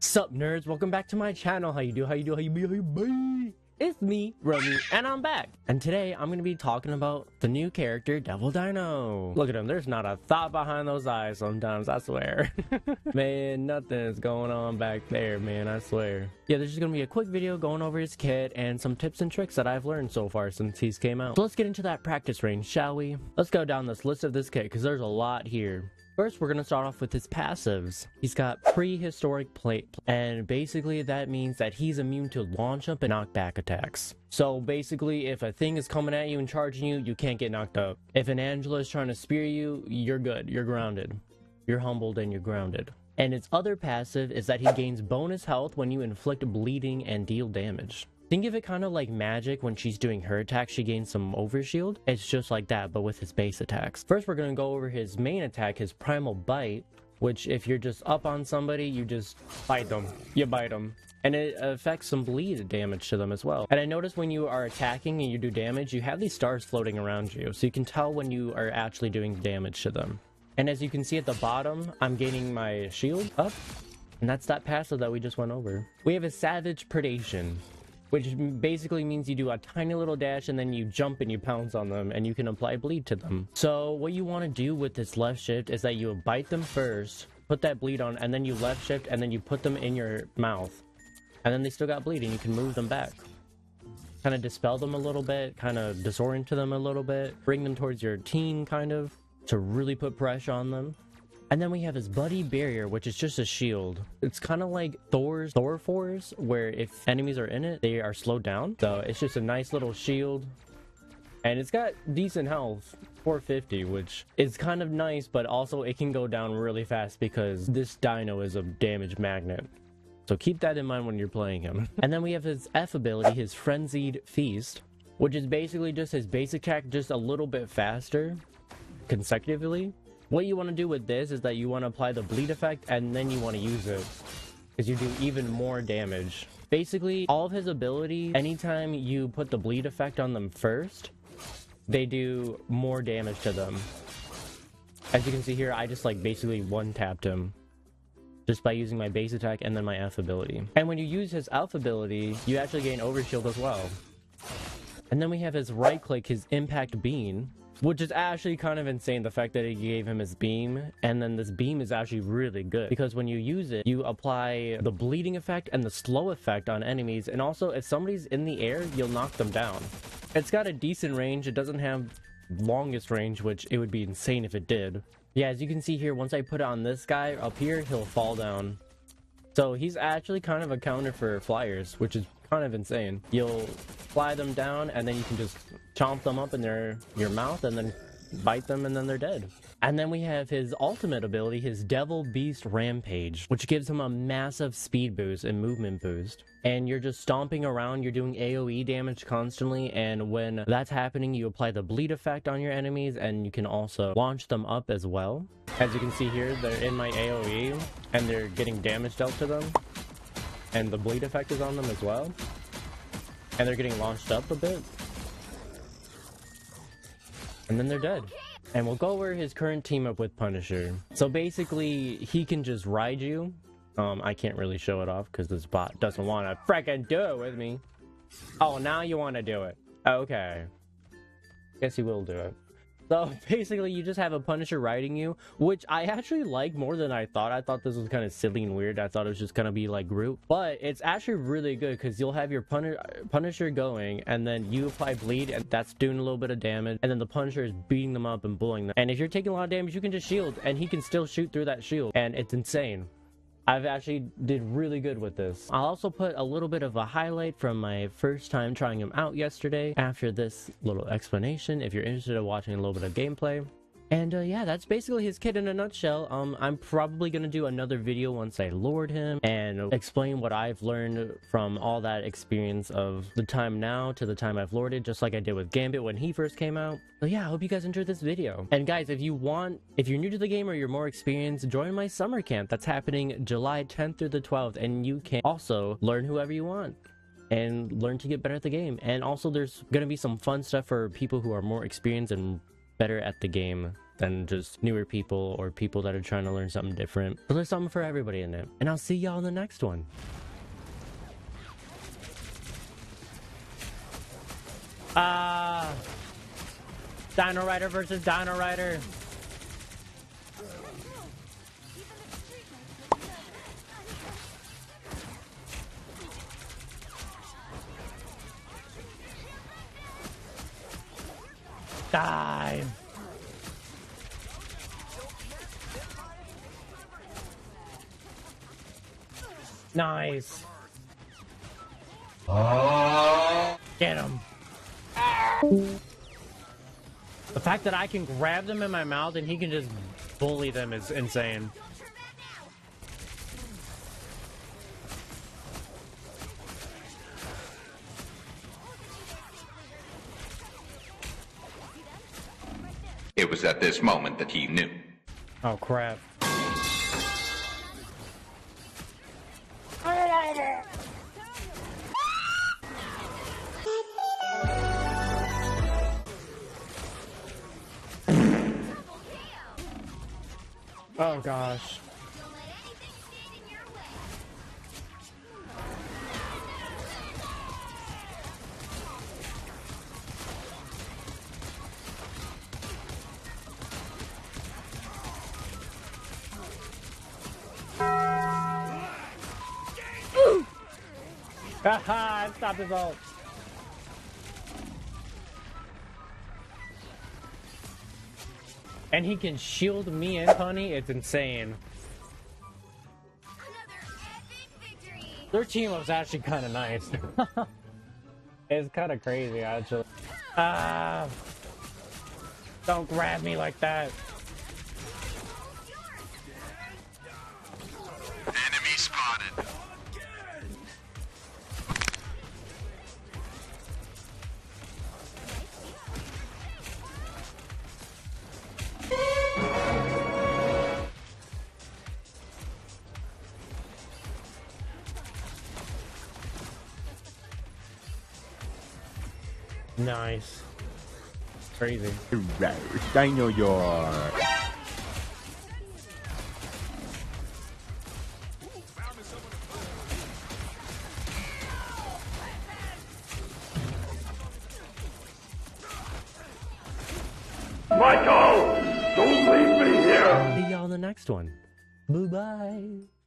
Sup nerds, welcome back to my channel. How you do? It's me, Rummy, and I'm back. And today I'm gonna be talking about the new character, Devil Dino. Look at him, there's not a thought behind those eyes sometimes, I swear. Man, nothing's going on back there, man, I swear. Yeah, there's just gonna be a quick video going over his kit and some tips and tricks that I've learned so far since he's came out. So let's get into that practice range, shall we? Let's go down this list of this kit, because there's a lot here. First, we're going to start off with his passives. He's got prehistoric plate, and basically that means that he's immune to launch up and knockback attacks. So basically, if a thing is coming at you and charging you, you can't get knocked up. If an Angela is trying to spear you, you're good. You're grounded. You're humbled and you're grounded. And its other passive is that he gains bonus health when you inflict bleeding and deal damage. Think of it kind of like magic. When she's doing her attack, she gains some overshield. It's just like that, but with his base attacks. First, we're going to go over his main attack, his primal bite, which if you're just up on somebody, you just bite them. You bite them. And it affects some bleed damage to them as well. And I noticed when you are attacking and you do damage, you have these stars floating around you. So you can tell when you are actually doing damage to them. And as you can see at the bottom, I'm gaining my shield up. And that's that passive that we just went over. We have a Savage Predation, which basically means you do a tiny little dash and then you jump and you pounce on them and you can apply bleed to them. So what you want to do with this left shift is that you bite them first, put that bleed on, and then you left shift and then you put them in your mouth. And then they still got bleed and you can move them back. Kind of dispel them a little bit, kind of disorient them a little bit, bring them towards your team kind of, to really put pressure on them. And then we have his Buddy Barrier, which is just a shield. It's kind of like Thor Force, where if enemies are in it, they are slowed down. So it's just a nice little shield. And it's got decent health, 450, which is kind of nice, but also it can go down really fast because this dino is a damage magnet. So keep that in mind when you're playing him. And then we have his F ability, his Frenzied Feast, which is basically just his basic attack, just a little bit faster consecutively. What you want to do with this is that you want to apply the bleed effect and then you want to use it because you do even more damage. Basically, all of his ability, anytime you put the bleed effect on them first, they do more damage to them. As you can see here, I just like basically one-tapped him just by using my base attack and then my F ability. And when you use his F ability, you actually gain overshield as well. And then we have his right click, his Impact Beam, which is actually kind of insane, the fact that it gave him his beam. And then this beam is actually really good because when you use it, you apply the bleeding effect and the slow effect on enemies. And also, if somebody's in the air, you'll knock them down. It's got a decent range. It doesn't have longest range, which it would be insane if it did. Yeah, as you can see here, once I put it on this guy up here, he'll fall down. So he's actually kind of a counter for flyers, which is kind of insane. You'll fly them down and then you can just chomp them up in your mouth and then bite them and then they're dead. And then we have his ultimate ability, his Devil Beast Rampage, which gives him a massive speed boost and movement boost. And you're just stomping around, you're doing AoE damage constantly, and when that's happening, you apply the bleed effect on your enemies and you can also launch them up as well. As you can see here, they're in my AoE and they're getting damage dealt to them. And the bleed effect is on them as well. And they're getting launched up a bit. And then they're dead. And we'll go over his current team up with Punisher. So basically, he can just ride you. I can't really show it off because this bot doesn't want to frickin' do it with me. Oh, now you want to do it. Okay. Guess he will do it. So basically, you just have a Punisher riding you, which I actually like more than I thought. I thought this was kind of silly and weird. I thought it was just gonna be like Groot, but it's actually really good because you'll have your Punisher going, and then you apply bleed, and that's doing a little bit of damage, and then the Punisher is beating them up and bullying them. And if you're taking a lot of damage, you can just shield, and he can still shoot through that shield, and it's insane. I've actually did really good with this. I'll also put a little bit of a highlight from my first time trying him out yesterday after this little explanation if you're interested in watching a little bit of gameplay. And yeah, that's basically his kit in a nutshell. I'm probably gonna do another video once I lord him and explain what I've learned from all that experience of the time now to the time I've lorded, just like I did with Gambit when he first came out. So yeah, I hope you guys enjoyed this video. And guys, if you're new to the game or you're more experienced, join my summer camp that's happening July 10th through the 12th, and you can also learn whoever you want and learn to get better at the game. And also there's gonna be some fun stuff for people who are more experienced and better at the game than just newer people or people that are trying to learn something different. But there's something for everybody in it. And I'll see y'all in the next one. Dino Rider versus Dino Rider. Die. Nice. Get him. The fact that I can grab them in my mouth and he can just bully them is insane. It was at this moment that he knew. Oh crap. Oh gosh. Haha, I stopped his ult. And he can shield me and Honey. It's insane. Their team was actually kind of nice. It's kind of crazy, actually. Don't grab me like that. Enemy spotted. Nice. Crazy. Right, Dino Yard. Michael! Don't leave me here! See y'all in the next one. Bye-bye.